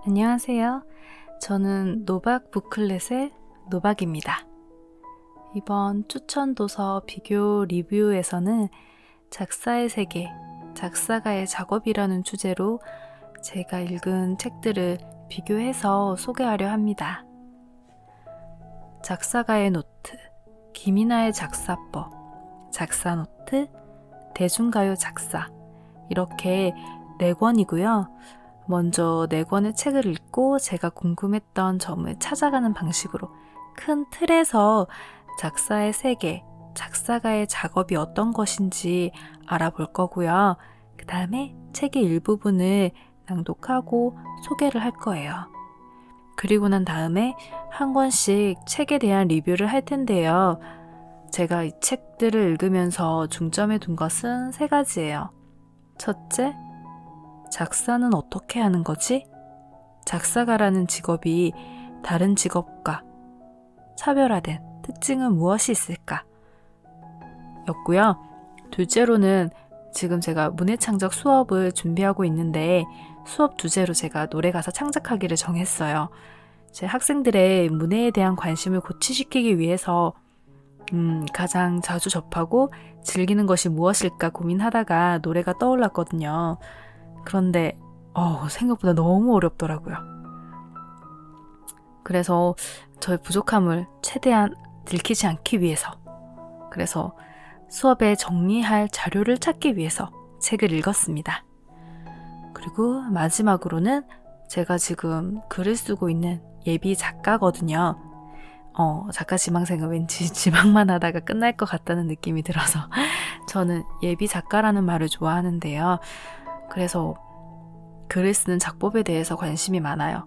안녕하세요. 저는 노박 북클렛의 노박입니다. 이번 추천 도서 비교 리뷰에서는 작사의 세계, 작사가의 작업이라는 주제로 제가 읽은 책들을 비교해서 소개하려 합니다. 작사가의 노트, 김이나의 작사법, 작사노트, 대중가요 작사 이렇게 4권이고요. 먼저 4권의 책을 읽고 제가 궁금했던 점을 찾아가는 방식으로 큰 틀에서 작사의 세계, 작사가의 작업이 어떤 것인지 알아볼 거고요. 그 다음에 책의 일부분을 낭독하고 소개를 할 거예요. 그리고 난 다음에 한 권씩 책에 대한 리뷰를 할 텐데요. 제가 이 책들을 읽으면서 중점에 둔 것은 3가지예요. 첫째, 작사는 어떻게 하는 거지? 작사가라는 직업이 다른 직업과 차별화된 특징은 무엇이 있을까? 였고요. 둘째로는 지금 제가 문해창작 수업을 준비하고 있는데 수업 주제로 제가 노래가사 창작하기를 정했어요. 제 학생들의 문해에 대한 관심을 고취시키기 위해서 가장 자주 접하고 즐기는 것이 무엇일까 고민하다가 노래가 떠올랐거든요. 그런데 생각보다 너무 어렵더라고요. 그래서 저의 부족함을 최대한 들키지 않기 위해서, 그래서 수업에 정리할 자료를 찾기 위해서 책을 읽었습니다. 그리고 마지막으로는 제가 지금 글을 쓰고 있는 예비 작가거든요. 작가 지망생은 왠지 지망만 하다가 끝날 것 같다는 느낌이 들어서 저는 예비 작가라는 말을 좋아하는데요. 그래서 글을 쓰는 작법에 대해서 관심이 많아요.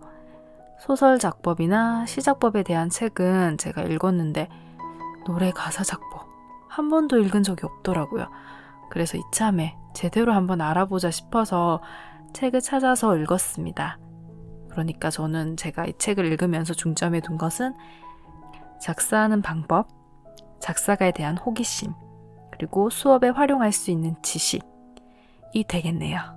소설 작법이나 시작법에 대한 책은 제가 읽었는데 노래 가사 작법 한 번도 읽은 적이 없더라고요. 그래서 이참에 제대로 한번 알아보자 싶어서 책을 찾아서 읽었습니다. 그러니까 저는 제가 이 책을 읽으면서 중점에 둔 것은 작사하는 방법, 작사가에 대한 호기심, 그리고 수업에 활용할 수 있는 지식이 되겠네요.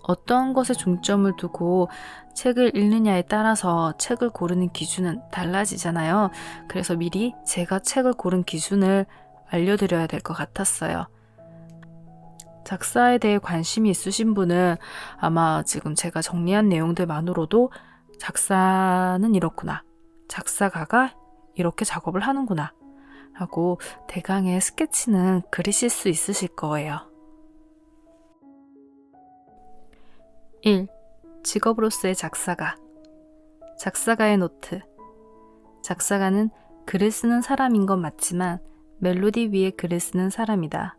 어떤 것에 중점을 두고 책을 읽느냐에 따라서 책을 고르는 기준은 달라지잖아요. 그래서 미리 제가 책을 고른 기준을 알려드려야 될 것 같았어요. 작사에 대해 관심이 있으신 분은 아마 지금 제가 정리한 내용들만으로도 작사는 이렇구나, 작사가가 이렇게 작업을 하는구나 하고 대강의 스케치는 그리실 수 있으실 거예요. 1. 직업으로서의 작사가. 작사가의 노트. 작사가는 글을 쓰는 사람인 건 맞지만 멜로디 위에 글을 쓰는 사람이다.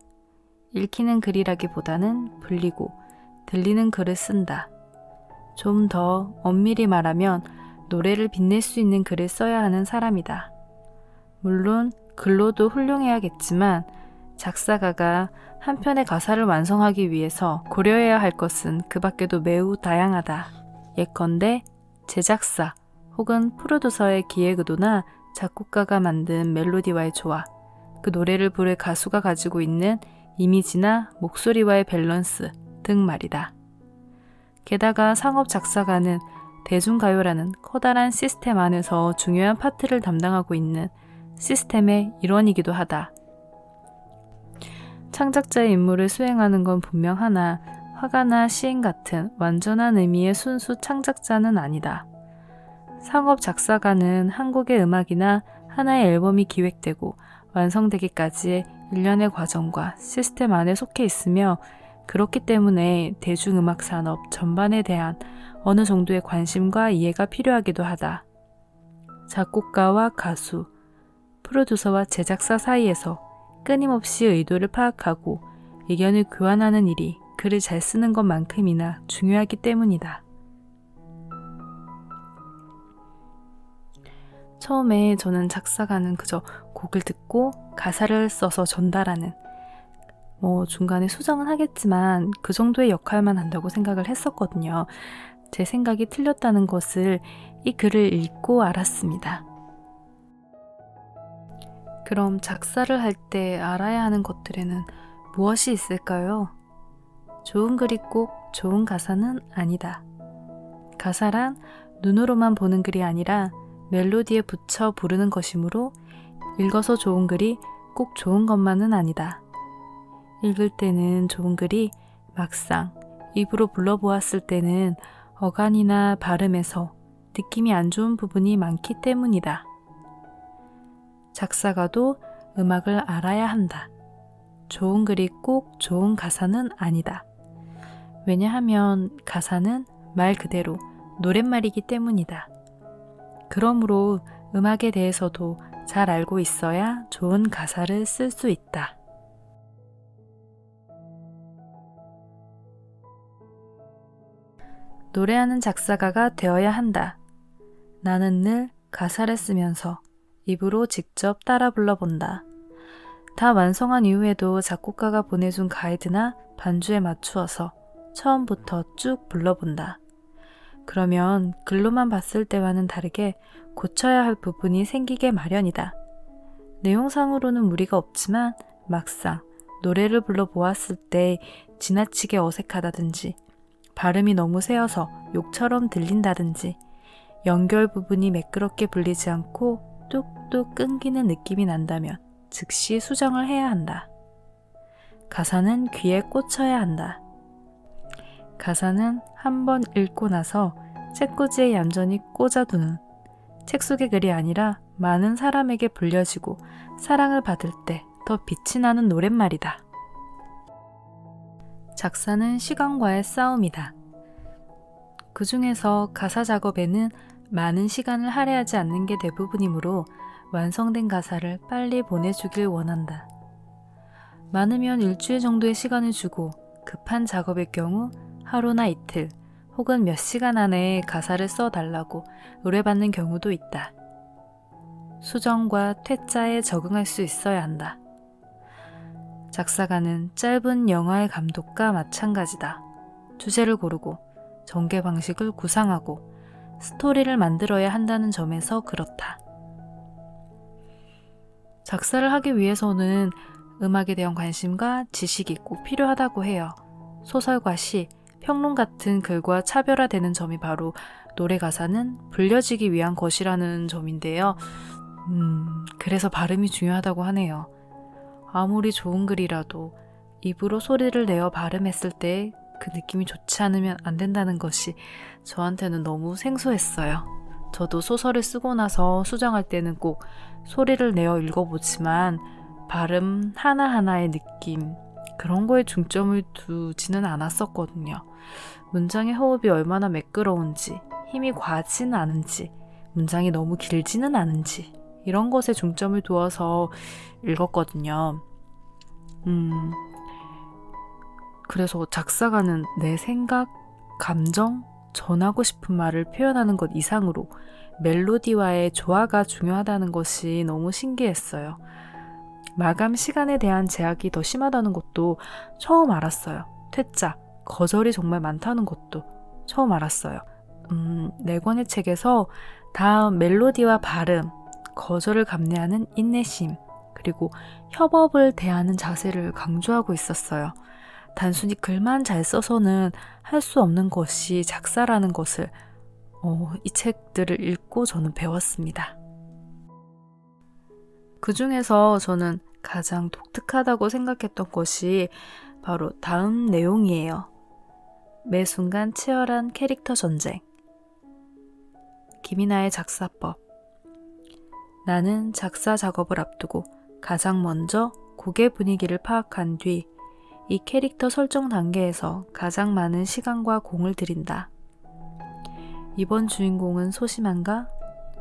읽히는 글이라기보다는 불리고 들리는 글을 쓴다. 좀 더 엄밀히 말하면 노래를 빛낼 수 있는 글을 써야 하는 사람이다. 물론 글로도 훌륭해야겠지만 작사가가 한 편의 가사를 완성하기 위해서 고려해야 할 것은 그 밖에도 매우 다양하다. 예컨대 제작사 혹은 프로듀서의 기획 의도나 작곡가가 만든 멜로디와의 조화, 그 노래를 부를 가수가 가지고 있는 이미지나 목소리와의 밸런스 등 말이다. 게다가 상업 작사가는 대중가요라는 커다란 시스템 안에서 중요한 파트를 담당하고 있는 시스템의 일원이기도 하다. 창작자의 임무를 수행하는 건 분명하나 화가나 시인 같은 완전한 의미의 순수 창작자는 아니다. 상업 작사가는 한 곡의 음악이나 하나의 앨범이 기획되고 완성되기까지의 일련의 과정과 시스템 안에 속해 있으며 그렇기 때문에 대중음악 산업 전반에 대한 어느 정도의 관심과 이해가 필요하기도 하다. 작곡가와 가수, 프로듀서와 제작사 사이에서 끊임없이 의도를 파악하고 의견을 교환하는 일이 글을 잘 쓰는 것만큼이나 중요하기 때문이다. 처음에 저는 작사가는 그저 곡을 듣고 가사를 써서 전달하는, 중간에 수정은 하겠지만 그 정도의 역할만 한다고 생각을 했었거든요. 제 생각이 틀렸다는 것을 이 글을 읽고 알았습니다. 그럼 작사를 할 때 알아야 하는 것들에는 무엇이 있을까요? 좋은 글이 꼭 좋은 가사는 아니다. 가사란 눈으로만 보는 글이 아니라 멜로디에 붙여 부르는 것이므로 읽어서 좋은 글이 꼭 좋은 것만은 아니다. 읽을 때는 좋은 글이 막상 입으로 불러보았을 때는 어간이나 발음에서 느낌이 안 좋은 부분이 많기 때문이다. 작사가도 음악을 알아야 한다. 좋은 글이 꼭 좋은 가사는 아니다. 왜냐하면 가사는 말 그대로 노랫말이기 때문이다. 그러므로 음악에 대해서도 잘 알고 있어야 좋은 가사를 쓸 수 있다. 노래하는 작사가가 되어야 한다. 나는 늘 가사를 쓰면서 입으로 직접 따라 불러본다. 다 완성한 이후에도 작곡가가 보내준 가이드나 반주에 맞추어서 처음부터 쭉 불러본다. 그러면 글로만 봤을 때와는 다르게 고쳐야 할 부분이 생기게 마련이다. 내용상으로는 무리가 없지만 막상 노래를 불러보았을 때 지나치게 어색하다든지 발음이 너무 세어서 욕처럼 들린다든지 연결 부분이 매끄럽게 불리지 않고 뚝뚝 끊기는 느낌이 난다면 즉시 수정을 해야 한다. 가사는 귀에 꽂혀야 한다. 가사는 한번 읽고 나서 책꽂이에 얌전히 꽂아두는 책 속의 글이 아니라 많은 사람에게 불려지고 사랑을 받을 때 더 빛이 나는 노랫말이다. 작사는 시간과의 싸움이다. 그 중에서 가사 작업에는 많은 시간을 할애하지 않는 게 대부분이므로 완성된 가사를 빨리 보내주길 원한다. 많으면 일주일 정도의 시간을 주고 급한 작업의 경우 하루나 이틀 혹은 몇 시간 안에 가사를 써달라고 의뢰받는 경우도 있다. 수정과 퇴짜에 적응할 수 있어야 한다. 작사가는 짧은 영화의 감독과 마찬가지다. 주제를 고르고 전개 방식을 구상하고 스토리를 만들어야 한다는 점에서 그렇다. 작사를 하기 위해서는 음악에 대한 관심과 지식이 꼭 필요하다고 해요. 소설과 시, 평론 같은 글과 차별화되는 점이 바로 노래 가사는 불려지기 위한 것이라는 점인데요. 그래서 발음이 중요하다고 하네요. 아무리 좋은 글이라도 입으로 소리를 내어 발음했을 때 그 느낌이 좋지 않으면 안 된다는 것이 저한테는 너무 생소했어요. 저도 소설을 쓰고 나서 수정할 때는 꼭 소리를 내어 읽어보지만 발음 하나하나의 느낌, 그런 거에 중점을 두지는 않았었거든요. 문장의 호흡이 얼마나 매끄러운지, 힘이 과하지는 않은지, 문장이 너무 길지는 않은지 이런 것에 중점을 두어서 읽었거든요. 그래서 작사가는 내 생각, 감정, 전하고 싶은 말을 표현하는 것 이상으로 멜로디와의 조화가 중요하다는 것이 너무 신기했어요. 마감 시간에 대한 제약이 더 심하다는 것도 처음 알았어요. 퇴짜, 거절이 정말 많다는 것도 처음 알았어요. 네 권의 책에서 다음 멜로디와 발음, 거절을 감내하는 인내심, 그리고 협업을 대하는 자세를 강조하고 있었어요. 단순히 글만 잘 써서는 할 수 없는 것이 작사라는 것을 이 책들을 읽고 저는 배웠습니다. 그 중에서 저는 가장 독특하다고 생각했던 것이 바로 다음 내용이에요. 매 순간 치열한 캐릭터 전쟁. 김이나의 작사법. 나는 작사 작업을 앞두고 가장 먼저 곡의 분위기를 파악한 뒤 이 캐릭터 설정 단계에서 가장 많은 시간과 공을 들인다. 이번 주인공은 소심한가?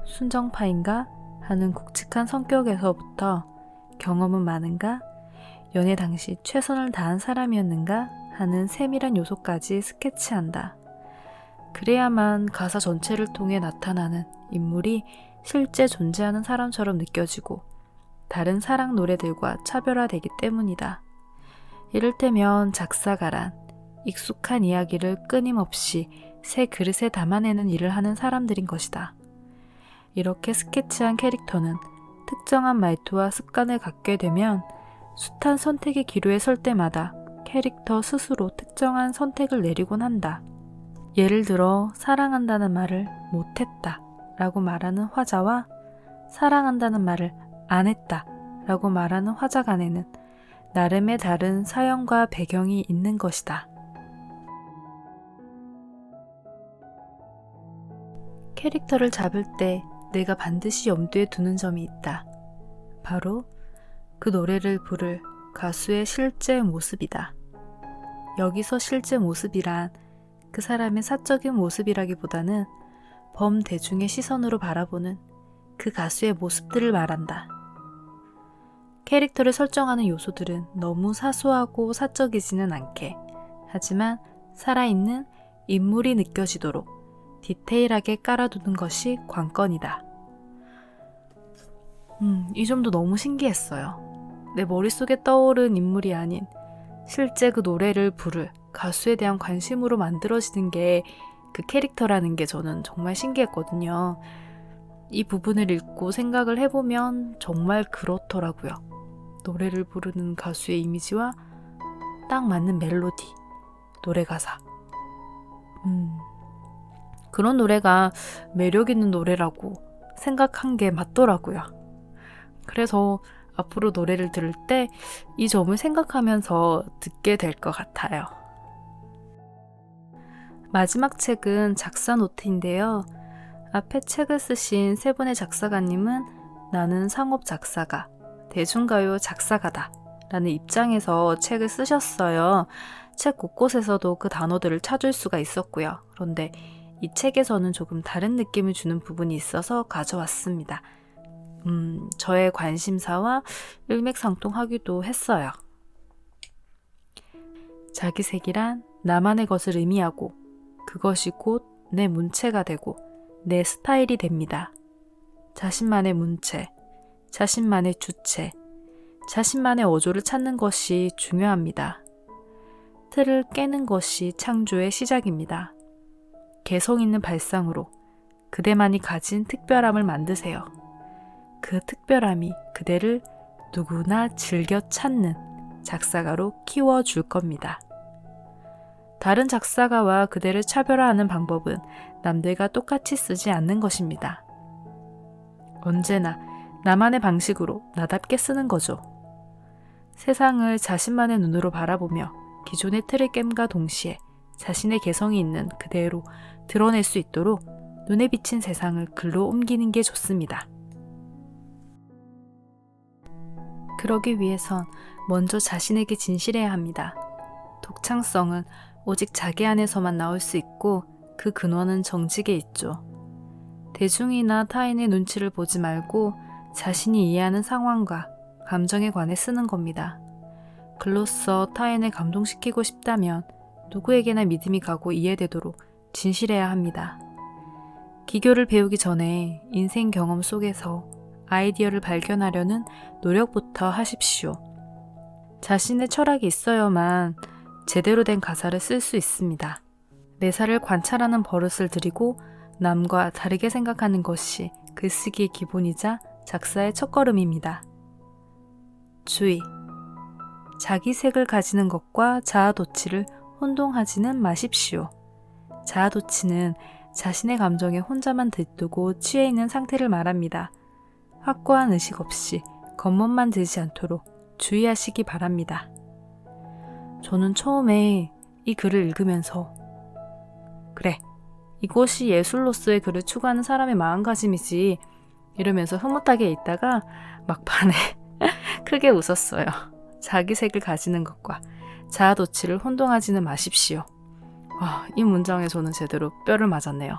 순정파인가? 하는 굵직한 성격에서부터 경험은 많은가? 연애 당시 최선을 다한 사람이었는가? 하는 세밀한 요소까지 스케치한다. 그래야만 가사 전체를 통해 나타나는 인물이 실제 존재하는 사람처럼 느껴지고 다른 사랑 노래들과 차별화되기 때문이다. 이를테면 작사가란 익숙한 이야기를 끊임없이 새 그릇에 담아내는 일을 하는 사람들인 것이다. 이렇게 스케치한 캐릭터는 특정한 말투와 습관을 갖게 되면 숱한 선택의 기로에 설 때마다 캐릭터 스스로 특정한 선택을 내리곤 한다. 예를 들어 사랑한다는 말을 못했다 라고 말하는 화자와 사랑한다는 말을 안 했다 라고 말하는 화자 간에는 나름의 다른 사연과 배경이 있는 것이다. 캐릭터를 잡을 때 내가 반드시 염두에 두는 점이 있다. 바로 그 노래를 부를 가수의 실제 모습이다. 여기서 실제 모습이란 그 사람의 사적인 모습이라기보다는 범대중의 시선으로 바라보는 그 가수의 모습들을 말한다. 캐릭터를 설정하는 요소들은 너무 사소하고 사적이지는 않게, 하지만 살아있는 인물이 느껴지도록 디테일하게 깔아두는 것이 관건이다. 이 점도 너무 신기했어요. 내 머릿속에 떠오른 인물이 아닌 실제 그 노래를 부를 가수에 대한 관심으로 만들어지는 게 그 캐릭터라는 게 저는 정말 신기했거든요. 이 부분을 읽고 생각을 해보면 정말 그렇더라고요. 노래를 부르는 가수의 이미지와 딱 맞는 멜로디, 노래 가사. 그런 노래가 매력 있는 노래라고 생각한 게 맞더라고요. 그래서 앞으로 노래를 들을 때 이 점을 생각하면서 듣게 될 것 같아요. 마지막 책은 작사 노트인데요. 앞에 책을 쓰신 세 분의 작사가님은 나는 상업 작사가, 대중가요 작사가다 라는 입장에서 책을 쓰셨어요. 책 곳곳에서도 그 단어들을 찾을 수가 있었고요. 그런데 이 책에서는 조금 다른 느낌을 주는 부분이 있어서 가져왔습니다. 저의 관심사와 일맥상통하기도 했어요. 자기색이란 나만의 것을 의미하고 그것이 곧 내 문체가 되고 내 스타일이 됩니다. 자신만의 문체, 자신만의 주체, 자신만의 어조를 찾는 것이 중요합니다. 틀을 깨는 것이 창조의 시작입니다. 개성 있는 발상으로 그대만이 가진 특별함을 만드세요. 그 특별함이 그대를 누구나 즐겨 찾는 작사가로 키워줄 겁니다. 다른 작사가와 그대를 차별화하는 방법은 남들과 똑같이 쓰지 않는 것입니다. 언제나 나만의 방식으로 나답게 쓰는 거죠. 세상을 자신만의 눈으로 바라보며 기존의 틀을 깸과 동시에 자신의 개성이 있는 그대로 드러낼 수 있도록 눈에 비친 세상을 글로 옮기는 게 좋습니다. 그러기 위해선 먼저 자신에게 진실해야 합니다. 독창성은 오직 자기 안에서만 나올 수 있고 그 근원은 정직에 있죠. 대중이나 타인의 눈치를 보지 말고 자신이 이해하는 상황과 감정에 관해 쓰는 겁니다. 글로써 타인을 감동시키고 싶다면 누구에게나 믿음이 가고 이해되도록 진실해야 합니다. 기교를 배우기 전에 인생 경험 속에서 아이디어를 발견하려는 노력부터 하십시오. 자신의 철학이 있어야만 제대로 된 가사를 쓸 수 있습니다. 매사를 관찰하는 버릇을 들이고 남과 다르게 생각하는 것이 글쓰기의 기본이자 작사의 첫걸음입니다. 주의! 자기색을 가지는 것과 자아도취를 혼동하지는 마십시오. 자아도취는 자신의 감정에 혼자만 들뜨고 취해 있는 상태를 말합니다. 확고한 의식 없이 겉멋만 들지 않도록 주의하시기 바랍니다. 저는 처음에 이 글을 읽으면서 그래, 이것이 예술로서의 글을 추구하는 사람의 마음가짐이지 이러면서 흐뭇하게 있다가 막판에 크게 웃었어요. 자기색을 가지는 것과 자아도취를 혼동하지는 마십시오. 이 문장에 저는 제대로 뼈를 맞았네요.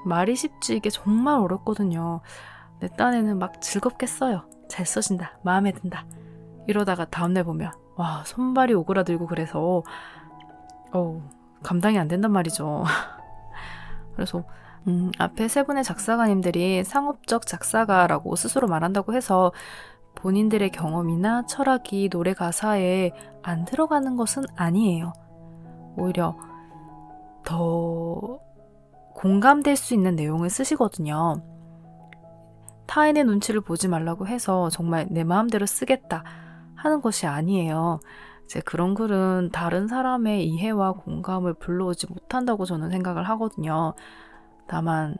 말이 쉽지 이게 정말 어렵거든요. 내 딴에는 막 즐겁게 써요. 잘 써진다. 마음에 든다. 이러다가 다음날 보면 손발이 오그라들고 그래서 감당이 안 된단 말이죠. 그래서 앞에 세 분의 작사가님들이 상업적 작사가라고 스스로 말한다고 해서 본인들의 경험이나 철학이 노래 가사에 안 들어가는 것은 아니에요. 오히려 더 공감될 수 있는 내용을 쓰시거든요. 타인의 눈치를 보지 말라고 해서 정말 내 마음대로 쓰겠다 하는 것이 아니에요. 이제 그런 글은 다른 사람의 이해와 공감을 불러오지 못한다고 저는 생각을 하거든요. 다만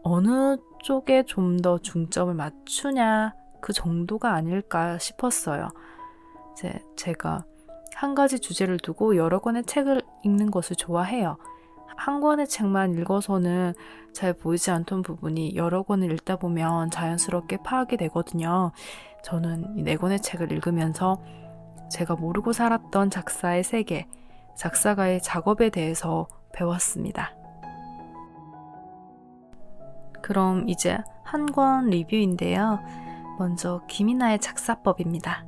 어느 쪽에 좀 더 중점을 맞추냐 그 정도가 아닐까 싶었어요. 제가 한 가지 주제를 두고 여러 권의 책을 읽는 것을 좋아해요. 한 권의 책만 읽어서는 잘 보이지 않던 부분이 여러 권을 읽다 보면 자연스럽게 파악이 되거든요. 저는 이 4권의 책을 읽으면서 제가 모르고 살았던 작사의 세계, 작사가의 작업에 대해서 배웠습니다. 그럼 이제 한 권 리뷰인데요. 먼저 김이나의 작사법입니다.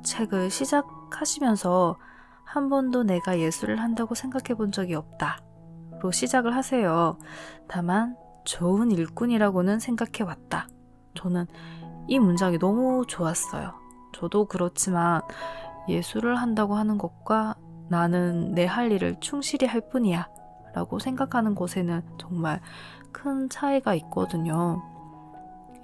책을 시작하시면서 한 번도 내가 예술을 한다고 생각해 본 적이 없다로 시작을 하세요. 다만 좋은 일꾼이라고는 생각해 왔다. 저는 이 문장이 너무 좋았어요. 저도 그렇지만 예술을 한다고 하는 것과 나는 내 할 일을 충실히 할 뿐이야 라고 생각하는 곳에는 정말 큰 차이가 있거든요.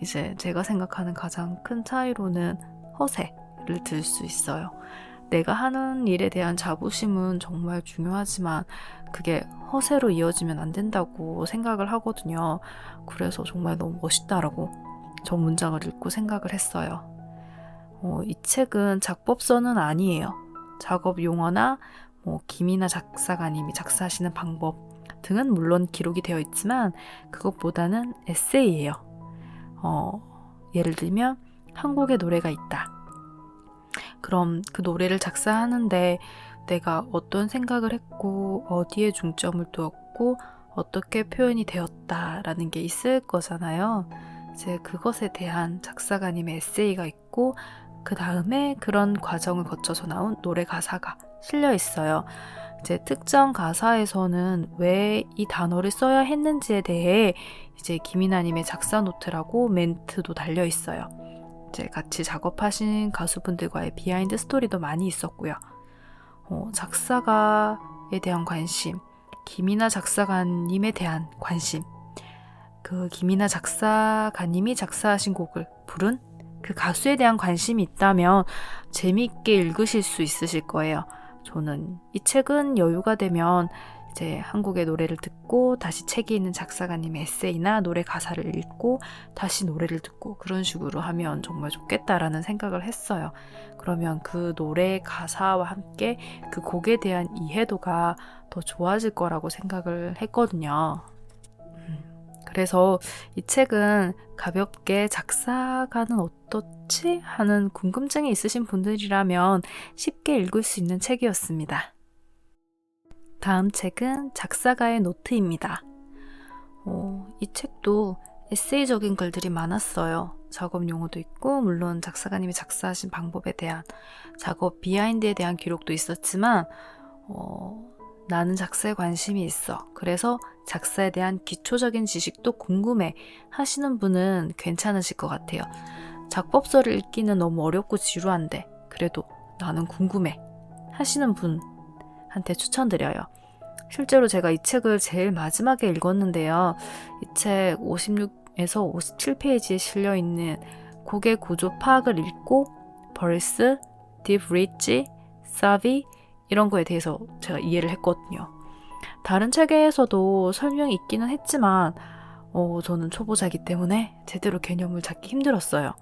이제 제가 생각하는 가장 큰 차이로는 허세를 들 수 있어요. 내가 하는 일에 대한 자부심은 정말 중요하지만 그게 허세로 이어지면 안 된다고 생각을 하거든요. 그래서 정말 너무 멋있다라고 저 문장을 읽고 생각을 했어요. 이 책은 작법서는 아니에요. 작업 용어나 김이나 작사가님이 작사하시는 방법 등은 물론 기록이 되어 있지만 그것보다는 에세이예요. 예를 들면 한 곡의 노래가 있다. 그럼 그 노래를 작사하는데 내가 어떤 생각을 했고 어디에 중점을 두었고 어떻게 표현이 되었다라는 게 있을 거잖아요. 이제 그것에 대한 작사가님의 에세이가 있고 그 다음에 그런 과정을 거쳐서 나온 노래 가사가 실려 있어요. 이제 특정 가사에서는 왜 이 단어를 써야 했는지에 대해 이제 김이나님의 작사 노트라고 멘트도 달려 있어요. 이제 같이 작업하신 가수분들과의 비하인드 스토리도 많이 있었고요. 작사가에 대한 관심, 김이나 작사가님에 대한 관심, 그 김이나 작사가님이 작사하신 곡을 부른 그 가수에 대한 관심이 있다면 재미있게 읽으실 수 있으실 거예요. 저는 이 책은 여유가 되면 이제 한 곡의 노래를 듣고 다시 책에 있는 작사가님의 에세이나 노래 가사를 읽고 다시 노래를 듣고 그런 식으로 하면 정말 좋겠다라는 생각을 했어요. 그러면 그 노래 가사와 함께 그 곡에 대한 이해도가 더 좋아질 거라고 생각을 했거든요. 그래서 이 책은 가볍게 작사가는 어떻지? 하는 궁금증이 있으신 분들이라면 쉽게 읽을 수 있는 책이었습니다. 다음 책은 작사가의 노트입니다. 이 책도 에세이적인 글들이 많았어요. 작업 용어도 있고 물론 작사가님이 작사하신 방법에 대한 작업 비하인드에 대한 기록도 있었지만 나는 작사에 관심이 있어. 그래서 작사에 대한 기초적인 지식도 궁금해 하시는 분은 괜찮으실 것 같아요. 작법서를 읽기는 너무 어렵고 지루한데 그래도 나는 궁금해 하시는 분한테 추천드려요. 실제로 제가 이 책을 제일 마지막에 읽었는데요. 이 책 56에서 57페이지에 실려있는 곡의 구조 파악을 읽고 벌스, 딥 리치, 사비 이런 거에 대해서 제가 이해를 했거든요. 다른 책에서도 설명이 있기는 했지만 저는 초보자이기 때문에 제대로 개념을 잡기 힘들었어요.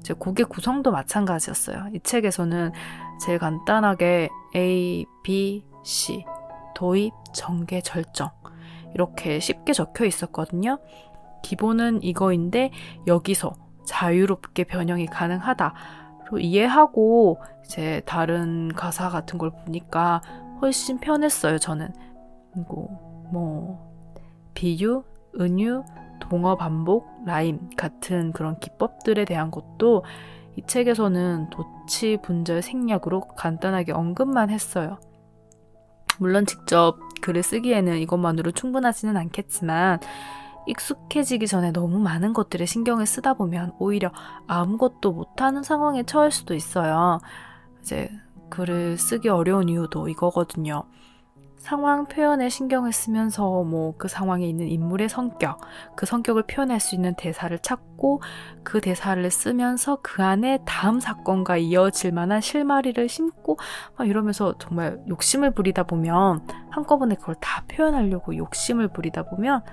제 곡의 구성도 마찬가지였어요. 이 책에서는 제일 간단하게 A, B, C 도입, 전개, 절정 이렇게 쉽게 적혀 있었거든요. 기본은 이거인데 여기서 자유롭게 변형이 가능하다로 이해하고 이제 다른 가사 같은 걸 보니까 훨씬 편했어요. 저는 그리고 비유, 은유, 동어 반복, 라임 같은 그런 기법들에 대한 것도 이 책에서는 도치, 분절, 생략으로 간단하게 언급만 했어요. 물론 직접 글을 쓰기에는 이것만으로 충분하지는 않겠지만 익숙해지기 전에 너무 많은 것들에 신경을 쓰다 보면 오히려 아무것도 못하는 상황에 처할 수도 있어요. 이제 글을 쓰기 어려운 이유도 이거거든요. 상황 표현에 신경을 쓰면서 그 상황에 있는 인물의 성격, 그 성격을 표현할 수 있는 대사를 찾고 그 대사를 쓰면서 그 안에 다음 사건과 이어질 만한 실마리를 심고 막 이러면서 정말 욕심을 부리다 보면 한꺼번에 그걸 다 표현하려고 욕심을 부리다 보면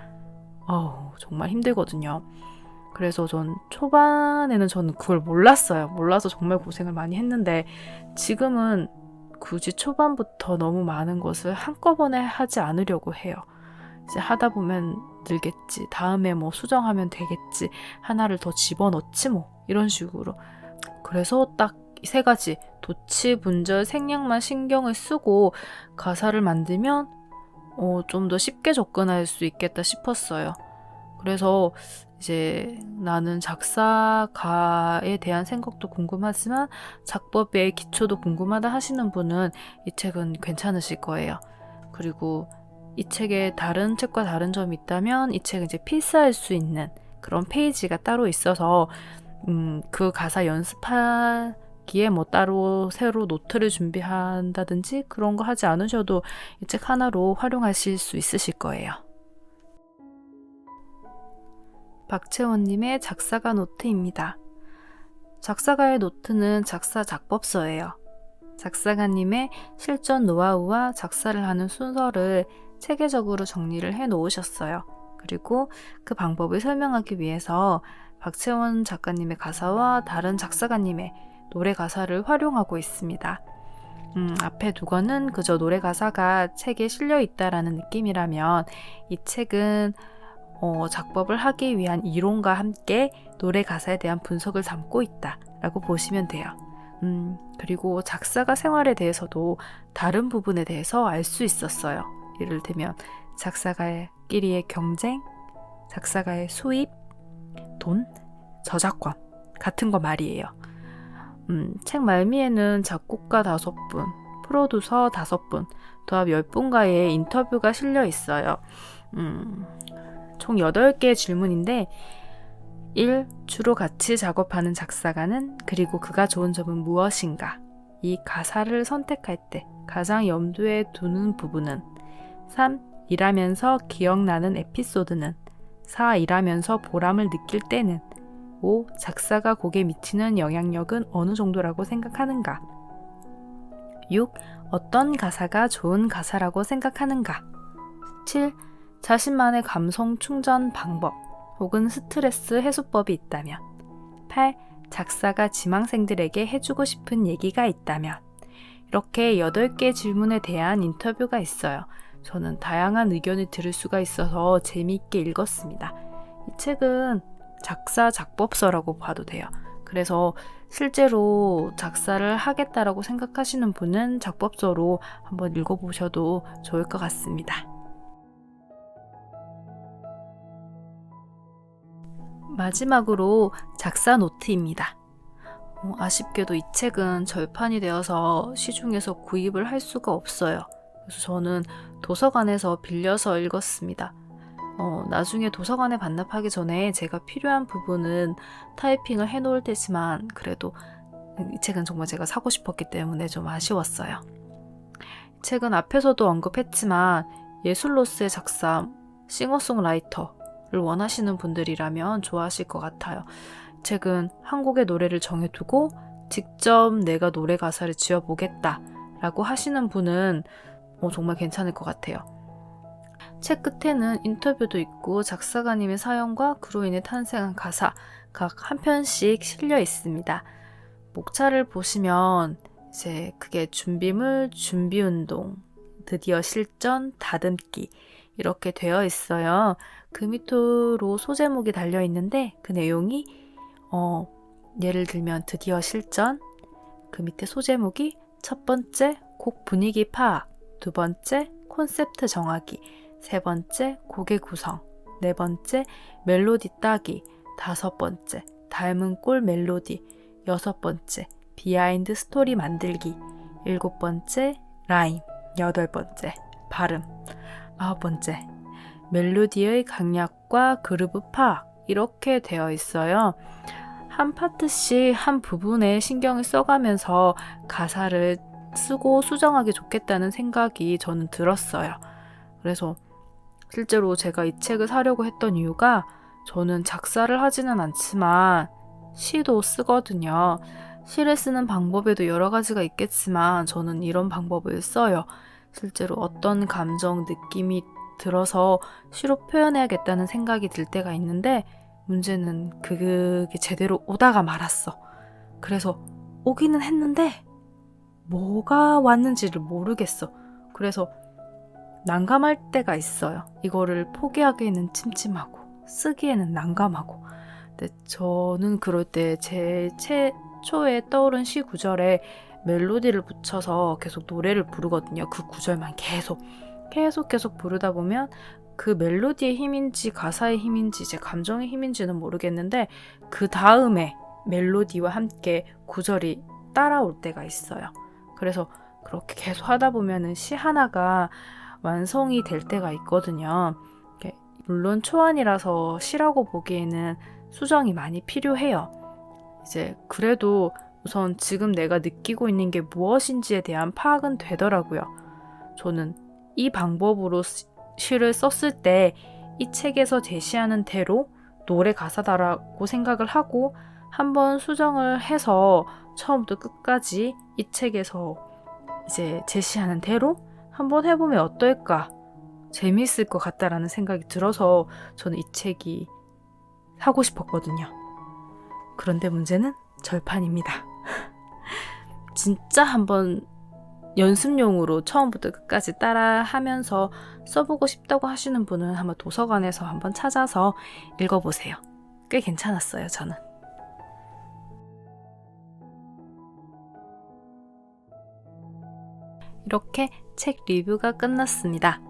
정말 힘들거든요. 그래서 전 초반에는 저는 그걸 몰랐어요. 몰라서 정말 고생을 많이 했는데 지금은 굳이 초반부터 너무 많은 것을 한꺼번에 하지 않으려고 해요. 이제 하다 보면 늘겠지. 다음에 수정하면 되겠지. 하나를 더 집어넣지 이런 식으로. 그래서 딱 이 세 가지 도치, 분절, 생략만 신경을 쓰고 가사를 만들면 좀 더 쉽게 접근할 수 있겠다 싶었어요. 그래서 이제 나는 작사가에 대한 생각도 궁금하지만 작법의 기초도 궁금하다 하시는 분은 이 책은 괜찮으실 거예요. 그리고 이 책에 다른 책과 다른 점이 있다면 이 책은 이제 필사할 수 있는 그런 페이지가 따로 있어서 그 가사 연습하기에 따로 새로 노트를 준비한다든지 그런 거 하지 않으셔도 이 책 하나로 활용하실 수 있으실 거예요. 박채원님의 작사가 노트입니다. 작사가의 노트는 작사 작법서예요. 작사가님의 실전 노하우와 작사를 하는 순서를 체계적으로 정리를 해 놓으셨어요. 그리고 그 방법을 설명하기 위해서 박채원 작가님의 가사와 다른 작사가님의 노래 가사를 활용하고 있습니다. 앞에 두 권은 그저 노래 가사가 책에 실려 있다라는 느낌이라면 이 책은 작법을 하기 위한 이론과 함께 노래 가사에 대한 분석을 담고 있다라고 보시면 돼요. 그리고 작사가 생활에 대해서도 다른 부분에 대해서 알 수 있었어요. 예를 들면 작사가끼리의 경쟁, 작사가의 수입, 돈, 저작권 같은 거 말이에요. 책 말미에는 작곡가 5분, 프로듀서 5분, 도합 10분과의 인터뷰가 실려 있어요. 총 8개의 질문인데 1. 주로 같이 작업하는 작사가는 그리고 그가 좋은 점은 무엇인가? 이 가사를 선택할 때 가장 염두에 두는 부분은 3. 일하면서 기억나는 에피소드는 4. 일하면서 보람을 느낄 때는 5. 작사가 곡에 미치는 영향력은 어느 정도라고 생각하는가? 6. 어떤 가사가 좋은 가사라고 생각하는가? 7. 자신만의 감성 충전 방법 혹은 스트레스 해소법이 있다면 8. 작사가 지망생들에게 해주고 싶은 얘기가 있다면 이렇게 8개 질문에 대한 인터뷰가 있어요. 저는 다양한 의견을 들을 수가 있어서 재미있게 읽었습니다. 이 책은 작사 작법서라고 봐도 돼요. 그래서 실제로 작사를 하겠다라고 생각하시는 분은 작법서로 한번 읽어보셔도 좋을 것 같습니다. 마지막으로 작사 노트입니다. 아쉽게도 이 책은 절판이 되어서 시중에서 구입을 할 수가 없어요. 그래서 저는 도서관에서 빌려서 읽었습니다. 나중에 도서관에 반납하기 전에 제가 필요한 부분은 타이핑을 해놓을 테지만 그래도 이 책은 정말 제가 사고 싶었기 때문에 좀 아쉬웠어요. 이 책은 앞에서도 언급했지만 예술로서의 작사, 싱어송라이터를 원하시는 분들이라면 좋아하실 것 같아요. 이 책은 한 곡의 노래를 정해두고 직접 내가 노래 가사를 지어보겠다라고 하시는 분은 정말 괜찮을 것 같아요. 책 끝에는 인터뷰도 있고 작사가님의 사연과 그로 인해 탄생한 가사 각 한 편씩 실려 있습니다. 목차를 보시면 이제 그게 준비물, 준비운동, 드디어 실전, 다듬기 이렇게 되어 있어요. 그 밑으로 소제목이 달려 있는데 그 내용이 예를 들면 드디어 실전, 그 밑에 소제목이 첫 번째 곡 분위기 파악, 두 번째 콘셉트 정하기, 세 번째 곡의 구성, 네 번째 멜로디 따기, 다섯 번째 닮은 꼴 멜로디, 여섯 번째 비하인드 스토리 만들기, 일곱 번째 라임, 여덟 번째 발음, 아홉 번째 멜로디의 강약과 그루브 파악 이렇게 되어 있어요. 한 파트씩 한 부분에 신경을 써가면서 가사를 쓰고 수정하기 좋겠다는 생각이 저는 들었어요. 그래서 실제로 제가 이 책을 사려고 했던 이유가 저는 작사를 하지는 않지만 시도 쓰거든요. 시를 쓰는 방법에도 여러 가지가 있겠지만 저는 이런 방법을 써요. 실제로 어떤 감정, 느낌이 들어서 시로 표현해야겠다는 생각이 들 때가 있는데 문제는 그게 제대로 오다가 말았어. 그래서 오기는 했는데 뭐가 왔는지를 모르겠어. 그래서 난감할 때가 있어요. 이거를 포기하기에는 찜찜하고 쓰기에는 난감하고. 근데 저는 그럴 때 제 최초에 떠오른 시 구절에 멜로디를 붙여서 계속 노래를 부르거든요. 그 구절만 계속 부르다 보면 그 멜로디의 힘인지 가사의 힘인지 제 감정의 힘인지는 모르겠는데 그 다음에 멜로디와 함께 구절이 따라올 때가 있어요. 그래서 그렇게 계속 하다 보면은 시 하나가 완성이 될 때가 있거든요. 물론 초안이라서 시라고 보기에는 수정이 많이 필요해요. 이제 그래도 우선 지금 내가 느끼고 있는 게 무엇인지에 대한 파악은 되더라고요. 저는 이 방법으로 시를 썼을 때 이 책에서 제시하는 대로 노래 가사다라고 생각을 하고 한번 수정을 해서 처음부터 끝까지 이 책에서 이제 제시하는 대로 한번 해보면 어떨까? 재미있을 것 같다라는 생각이 들어서 저는 이 책이 사고 싶었거든요. 그런데 문제는 절판입니다. 진짜 한번 연습용으로 처음부터 끝까지 따라 하면서 써보고 싶다고 하시는 분은 한번 도서관에서 한번 찾아서 읽어보세요. 꽤 괜찮았어요, 저는. 이렇게 책 리뷰가 끝났습니다.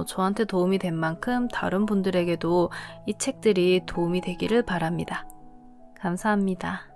저한테 도움이 된 만큼 다른 분들에게도 이 책들이 도움이 되기를 바랍니다. 감사합니다.